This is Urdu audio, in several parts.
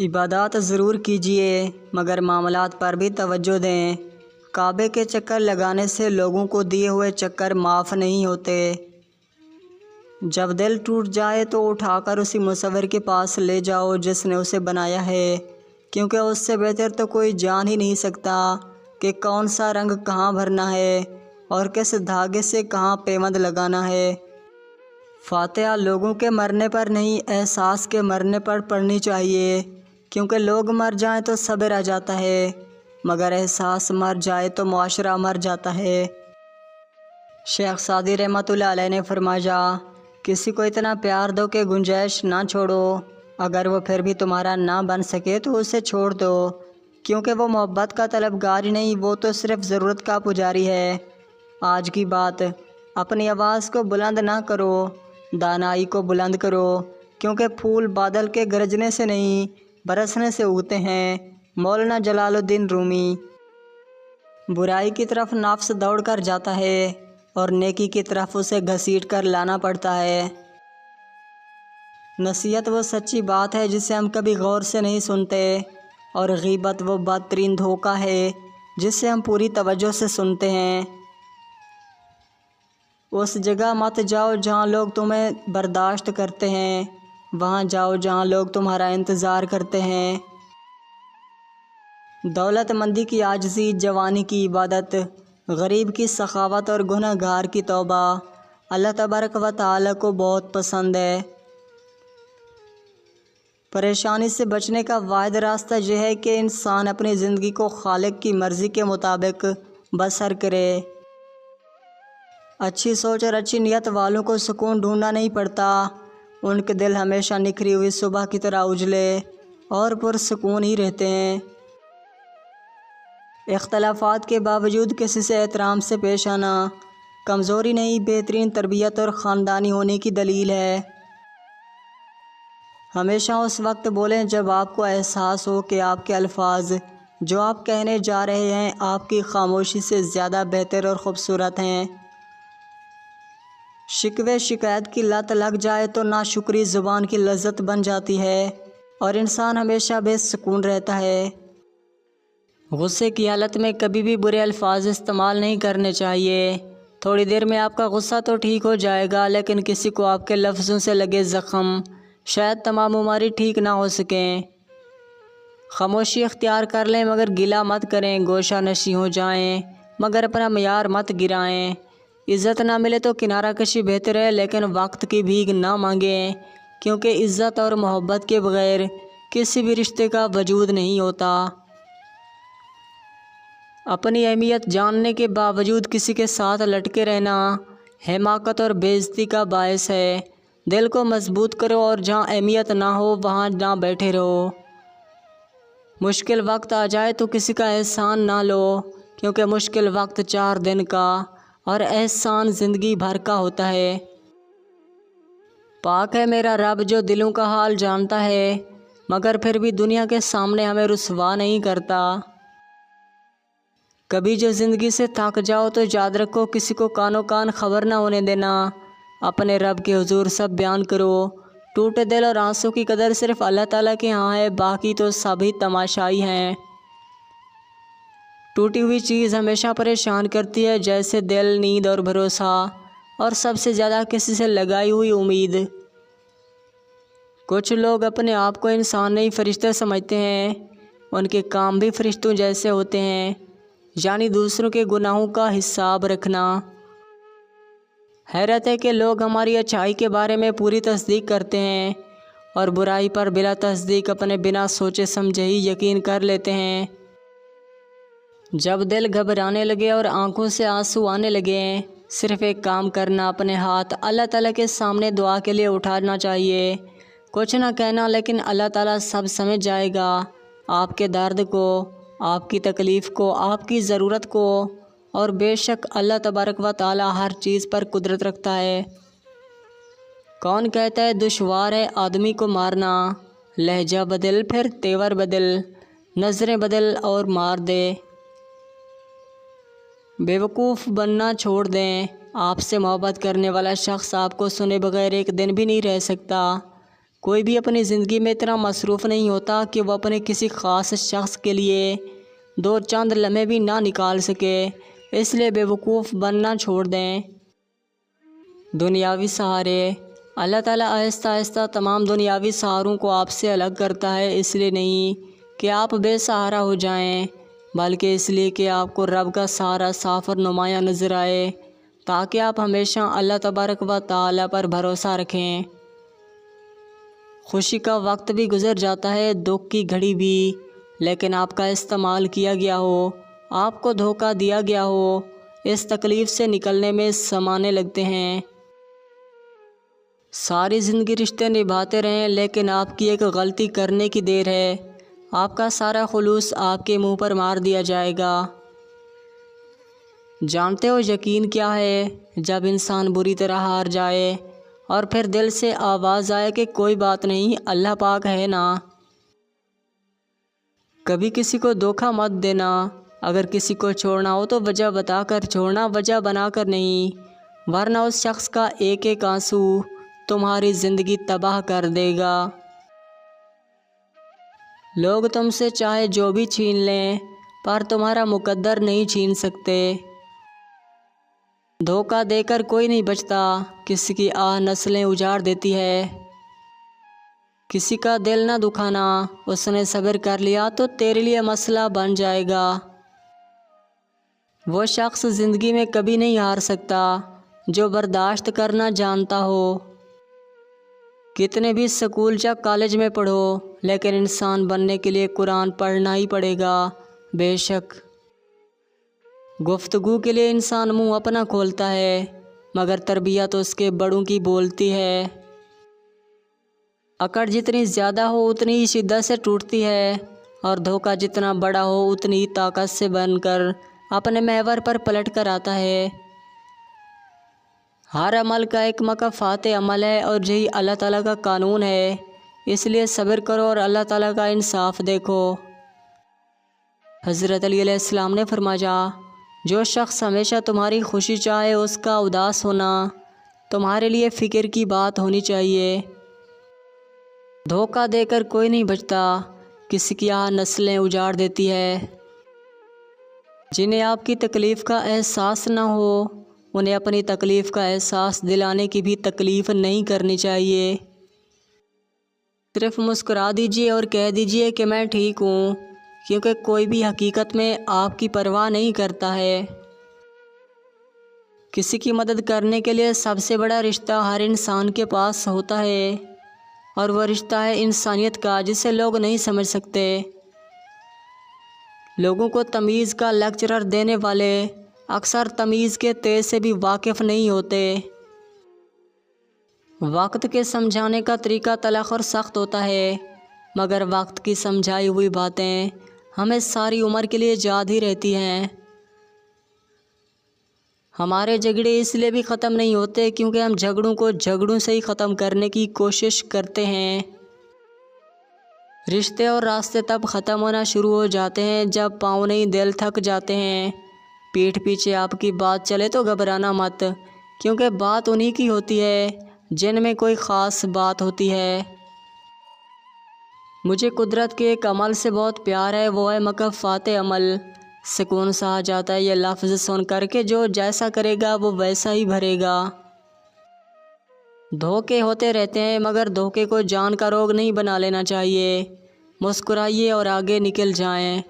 عبادات ضرور کیجیے مگر معاملات پر بھی توجہ دیں۔ کعبے کے چکر لگانے سے لوگوں کو دیے ہوئے چکر معاف نہیں ہوتے۔ جب دل ٹوٹ جائے تو اٹھا کر اسی مصور کے پاس لے جاؤ جس نے اسے بنایا ہے، کیونکہ اس سے بہتر تو کوئی جان ہی نہیں سکتا کہ کون سا رنگ کہاں بھرنا ہے اور کس دھاگے سے کہاں پیوند لگانا ہے۔ فاتحہ لوگوں کے مرنے پر نہیں، احساس کے مرنے پر پڑھنی چاہیے، کیونکہ لوگ مر جائیں تو سب رہ جاتا ہے، مگر احساس مر جائے تو معاشرہ مر جاتا ہے۔ شیخ سعدی رحمۃ اللہ علیہ نے فرمایا، کسی کو اتنا پیار دو کہ گنجائش نہ چھوڑو، اگر وہ پھر بھی تمہارا نہ بن سکے تو اسے چھوڑ دو، کیونکہ وہ محبت کا طلبگار ہی نہیں، وہ تو صرف ضرورت کا پجاری ہے۔ آج کی بات، اپنی آواز کو بلند نہ کرو، دانائی کو بلند کرو، کیونکہ پھول بادل کے گرجنے سے نہیں برسنے سے اگتے ہیں۔ مولانا جلال الدین رومی۔ برائی کی طرف نفس دوڑ کر جاتا ہے اور نیکی کی طرف اسے گھسیٹ کر لانا پڑتا ہے۔ نصیحت وہ سچی بات ہے جسے ہم کبھی غور سے نہیں سنتے، اور غیبت وہ بدترین دھوکہ ہے جسے ہم پوری توجہ سے سنتے ہیں۔ اس جگہ مت جاؤ جہاں لوگ تمہیں برداشت کرتے ہیں، وہاں جاؤ جہاں لوگ تمہارا انتظار کرتے ہیں۔ دولت مندی کی عاجزی، جوانی کی عبادت، غریب کی سخاوت اور گنہگار گار کی توبہ اللہ تبارک و تعالی کو بہت پسند ہے۔ پریشانی سے بچنے کا واحد راستہ یہ ہے کہ انسان اپنی زندگی کو خالق کی مرضی کے مطابق بسر کرے۔ اچھی سوچ اور اچھی نیت والوں کو سکون ڈھونڈنا نہیں پڑتا، ان کے دل ہمیشہ نکھری ہوئی صبح کی طرح اجلے اور پرسکون ہی رہتے ہیں۔ اختلافات کے باوجود کسی سے احترام سے پیش آنا کمزوری نہیں، بہترین تربیت اور خاندانی ہونے کی دلیل ہے۔ ہمیشہ اس وقت بولیں جب آپ کو احساس ہو کہ آپ کے الفاظ جو آپ کہنے جا رہے ہیں آپ کی خاموشی سے زیادہ بہتر اور خوبصورت ہیں۔ شکوے شکایت کی لت لگ جائے تو ناشکری زبان کی لذت بن جاتی ہے اور انسان ہمیشہ بے سکون رہتا ہے۔ غصے کی حالت میں کبھی بھی برے الفاظ استعمال نہیں کرنے چاہیے۔ تھوڑی دیر میں آپ کا غصہ تو ٹھیک ہو جائے گا، لیکن کسی کو آپ کے لفظوں سے لگے زخم شاید تمام عمر ٹھیک نہ ہو سکیں۔ خاموشی اختیار کر لیں مگر گلہ مت کریں، گوشہ نشیں ہو جائیں مگر اپنا معیار مت گرائیں۔ عزت نہ ملے تو کنارہ کشی بہتر ہے، لیکن وقت کی بھیک نہ مانگیں، کیونکہ عزت اور محبت کے بغیر کسی بھی رشتے کا وجود نہیں ہوتا۔ اپنی اہمیت جاننے کے باوجود کسی کے ساتھ لٹکے رہنا حماقت اور بے عزتی کا باعث ہے۔ دل کو مضبوط کرو اور جہاں اہمیت نہ ہو وہاں نہ بیٹھے رہو۔ مشکل وقت آ جائے تو کسی کا احسان نہ لو، کیونکہ مشکل وقت 4 دن کا اور احسان زندگی بھر کا ہوتا ہے۔ پاک ہے میرا رب جو دلوں کا حال جانتا ہے، مگر پھر بھی دنیا کے سامنے ہمیں رسوا نہیں کرتا۔ کبھی جو زندگی سے تھک جاؤ تو یاد رکھو کسی کو کانوں کان خبر نہ ہونے دینا، اپنے رب کے حضور سب بیان کرو۔ ٹوٹے دل اور آنسوں کی قدر صرف اللہ تعالیٰ کے ہاں ہے، باقی تو سبھی تماشائی ہیں۔ ٹوٹی ہوئی چیز ہمیشہ پریشان کرتی ہے، جیسے دل، نیند اور بھروسہ، اور سب سے زیادہ کسی سے لگائی ہوئی امید۔ کچھ لوگ اپنے آپ کو انسان نہیں فرشتے سمجھتے ہیں، ان کے کام بھی فرشتوں جیسے ہوتے ہیں، یعنی دوسروں کے گناہوں کا حساب رکھنا۔ حیرت ہے کہ لوگ ہماری اچھائی کے بارے میں پوری تصدیق کرتے ہیں اور برائی پر بلا تصدیق اپنے بنا سوچے سمجھے ہی یقین کر لیتے ہیں۔ جب دل گھبرانے لگے اور آنکھوں سے آنسو آنے لگے، صرف ایک کام کرنا، اپنے ہاتھ اللہ تعالیٰ کے سامنے دعا کے لیے اٹھانا چاہیے۔ کچھ نہ کہنا، لیکن اللہ تعالیٰ سب سمجھ جائے گا، آپ کے درد کو، آپ کی تکلیف کو، آپ کی ضرورت کو، اور بے شک اللہ تبارک و تعالیٰ ہر چیز پر قدرت رکھتا ہے۔ کون کہتا ہے دشوار ہے آدمی کو مارنا؟ لہجہ بدل، پھر تیور بدل، نظریں بدل اور مار دے۔ بیوقوف بننا چھوڑ دیں، آپ سے محبت کرنے والا شخص آپ کو سنے بغیر ایک دن بھی نہیں رہ سکتا۔ کوئی بھی اپنی زندگی میں اتنا مصروف نہیں ہوتا کہ وہ اپنے کسی خاص شخص کے لیے دو چند لمحے بھی نہ نکال سکے، اس لیے بے وقوف بننا چھوڑ دیں۔ دنیاوی سہارے۔ اللہ تعالیٰ آہستہ آہستہ تمام دنیاوی سہاروں کو آپ سے الگ کرتا ہے، اس لیے نہیں کہ آپ بے سہارا ہو جائیں، بلکہ اس لیے کہ آپ کو رب کا سہارا صاف اور نمایاں نظر آئے، تاکہ آپ ہمیشہ اللہ تبارک و تعالیٰ پر بھروسہ رکھیں۔ خوشی کا وقت بھی گزر جاتا ہے، دکھ کی گھڑی بھی، لیکن آپ کا استعمال کیا گیا ہو، آپ کو دھوکہ دیا گیا ہو، اس تکلیف سے نکلنے میں زمانے لگتے ہیں۔ ساری زندگی رشتے نبھاتے رہیں، لیکن آپ کی ایک غلطی کرنے کی دیر ہے، آپ کا سارا خلوص آپ کے منہ پر مار دیا جائے گا۔ جانتے ہو یقین کیا ہے؟ جب انسان بری طرح ہار جائے اور پھر دل سے آواز آئے کہ کوئی بات نہیں، اللہ پاک ہے نا۔ کبھی کسی کو دھوکہ مت دینا، اگر کسی کو چھوڑنا ہو تو وجہ بتا کر چھوڑنا، وجہ بنا کر نہیں، ورنہ اس شخص کا ایک ایک آنسو تمہاری زندگی تباہ کر دے گا۔ لوگ تم سے چاہے جو بھی چھین لیں، پر تمہارا مقدر نہیں چھین سکتے۔ دھوکہ دے کر کوئی نہیں بچتا، کسی کی آہ نسلیں اجاڑ دیتی ہے۔ کسی کا دل نہ دکھانا، اس نے صبر کر لیا تو تیرے لیے مسئلہ بن جائے گا۔ وہ شخص زندگی میں کبھی نہیں ہار سکتا جو برداشت کرنا جانتا ہو۔ کتنے بھی اسکول یا کالج میں پڑھو، لیکن انسان بننے کے لیے قرآن پڑھنا ہی پڑے گا۔ بے شک گفتگو کے لیے انسان منہ اپنا کھولتا ہے، مگر تربیت اس کے بڑوں کی بولتی ہے۔ اکڑ جتنی زیادہ ہو اتنی ہی شدت سے ٹوٹتی ہے، اور دھوکہ جتنا بڑا ہو اتنی ہی طاقت سے بن کر اپنے محور پر پلٹ کر آتا ہے۔ ہر عمل کا ایک مکافات عمل ہے، اور یہی اللہ تعالیٰ کا قانون ہے، اس لیے صبر کرو اور اللہ تعالیٰ کا انصاف دیکھو۔ حضرت علی علیہ السلام نے فرمایا، جو شخص ہمیشہ تمہاری خوشی چاہے اس کا اداس ہونا تمہارے لیے فکر کی بات ہونی چاہیے۔ دھوکہ دے کر کوئی نہیں بچتا، کسی کی آہ نسلیں اجاڑ دیتی ہے۔ جنہیں آپ کی تکلیف کا احساس نہ ہو، انہیں اپنی تکلیف کا احساس دلانے کی بھی تکلیف نہیں کرنی چاہیے۔ صرف مسکرا دیجیے اور کہہ دیجیے کہ میں ٹھیک ہوں، کیونکہ کوئی بھی حقیقت میں آپ کی پرواہ نہیں کرتا ہے۔ کسی کی مدد کرنے کے لیے سب سے بڑا رشتہ ہر انسان کے پاس ہوتا ہے، اور وہ رشتہ ہے انسانیت کا، جسے لوگ نہیں سمجھ سکتے۔ لوگوں کو تمیز کا لیکچرر دینے والے اکثر تمیز کے تیز سے بھی واقف نہیں ہوتے۔ وقت کے سمجھانے کا طریقہ تلخ اور سخت ہوتا ہے، مگر وقت کی سمجھائی ہوئی باتیں ہمیں ساری عمر کے لیے یاد ہی رہتی ہیں۔ ہمارے جھگڑے اس لیے بھی ختم نہیں ہوتے کیونکہ ہم جھگڑوں کو جھگڑوں سے ہی ختم کرنے کی کوشش کرتے ہیں۔ رشتے اور راستے تب ختم ہونا شروع ہو جاتے ہیں جب پاؤں نہیں دل تھک جاتے ہیں۔ پیٹھ پیچھے آپ کی بات چلے تو گھبرانا مت، کیونکہ بات انہی کی ہوتی ہے جن میں کوئی خاص بات ہوتی ہے۔ مجھے قدرت کے ایک عمل سے بہت پیار ہے، وہ ہے مکافات عمل۔ سکون سا آ جاتا ہے یہ لفظ سن کر کے جو جیسا کرے گا وہ ویسا ہی بھرے گا۔ دھوکے ہوتے رہتے ہیں، مگر دھوکے کو جان کا روگ نہیں بنا لینا چاہیے۔ مسکرائیے اور آگے نکل جائیں۔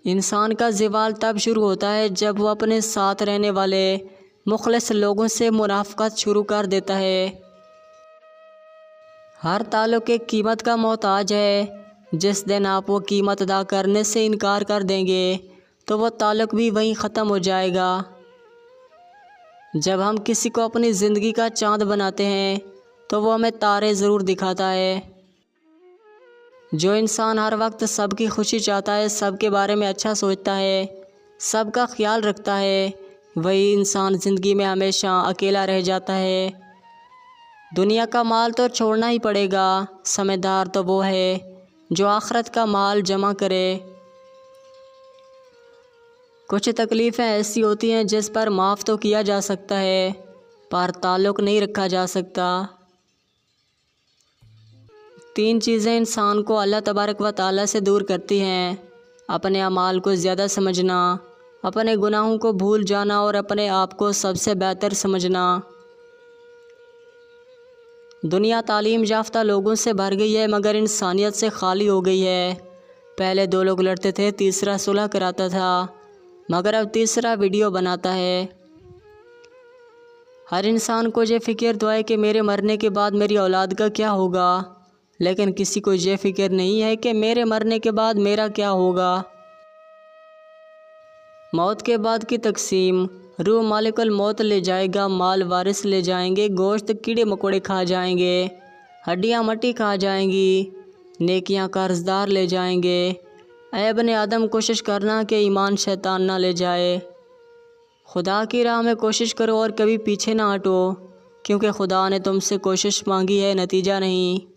انسان کا زوال تب شروع ہوتا ہے جب وہ اپنے ساتھ رہنے والے مخلص لوگوں سے منافقت شروع کر دیتا ہے۔ ہر تعلق ایک قیمت کا محتاج ہے، جس دن آپ وہ قیمت ادا کرنے سے انکار کر دیں گے تو وہ تعلق بھی وہیں ختم ہو جائے گا۔ جب ہم کسی کو اپنی زندگی کا چاند بناتے ہیں تو وہ ہمیں تارے ضرور دکھاتا ہے۔ جو انسان ہر وقت سب کی خوشی چاہتا ہے، سب کے بارے میں اچھا سوچتا ہے، سب کا خیال رکھتا ہے، وہی انسان زندگی میں ہمیشہ اکیلا رہ جاتا ہے۔ دنیا کا مال تو چھوڑنا ہی پڑے گا، سمجھدار تو وہ ہے جو آخرت کا مال جمع کرے۔ کچھ تکلیفیں ایسی ہوتی ہیں جس پر معاف تو کیا جا سکتا ہے، پر تعلق نہیں رکھا جا سکتا۔ 3 چیزیں انسان کو اللہ تبارک و تعالیٰ سے دور کرتی ہیں: اپنے اعمال کو زیادہ سمجھنا، اپنے گناہوں کو بھول جانا اور اپنے آپ کو سب سے بہتر سمجھنا۔ دنیا تعلیم یافتہ لوگوں سے بھر گئی ہے مگر انسانیت سے خالی ہو گئی ہے۔ پہلے 2 لوگ لڑتے تھے، تیسرا صلح کراتا تھا، مگر اب تیسرا ویڈیو بناتا ہے۔ ہر انسان کو یہ فکر تو ہے کہ میرے مرنے کے بعد میری اولاد کا کیا ہوگا، لیکن کسی کو یہ فکر نہیں ہے کہ میرے مرنے کے بعد میرا کیا ہوگا۔ موت کے بعد کی تقسیم: روح مالک الموت لے جائے گا، مال وارث لے جائیں گے، گوشت کیڑے مکوڑے کھا جائیں گے، ہڈیاں مٹی کھا جائیں گی، نیکیاں قرض دار لے جائیں گے۔ اے ابن آدم، کوشش کرنا کہ ایمان شیطان نہ لے جائے۔ خدا کی راہ میں کوشش کرو اور کبھی پیچھے نہ ہٹو، کیونکہ خدا نے تم سے کوشش مانگی ہے، نتیجہ نہیں۔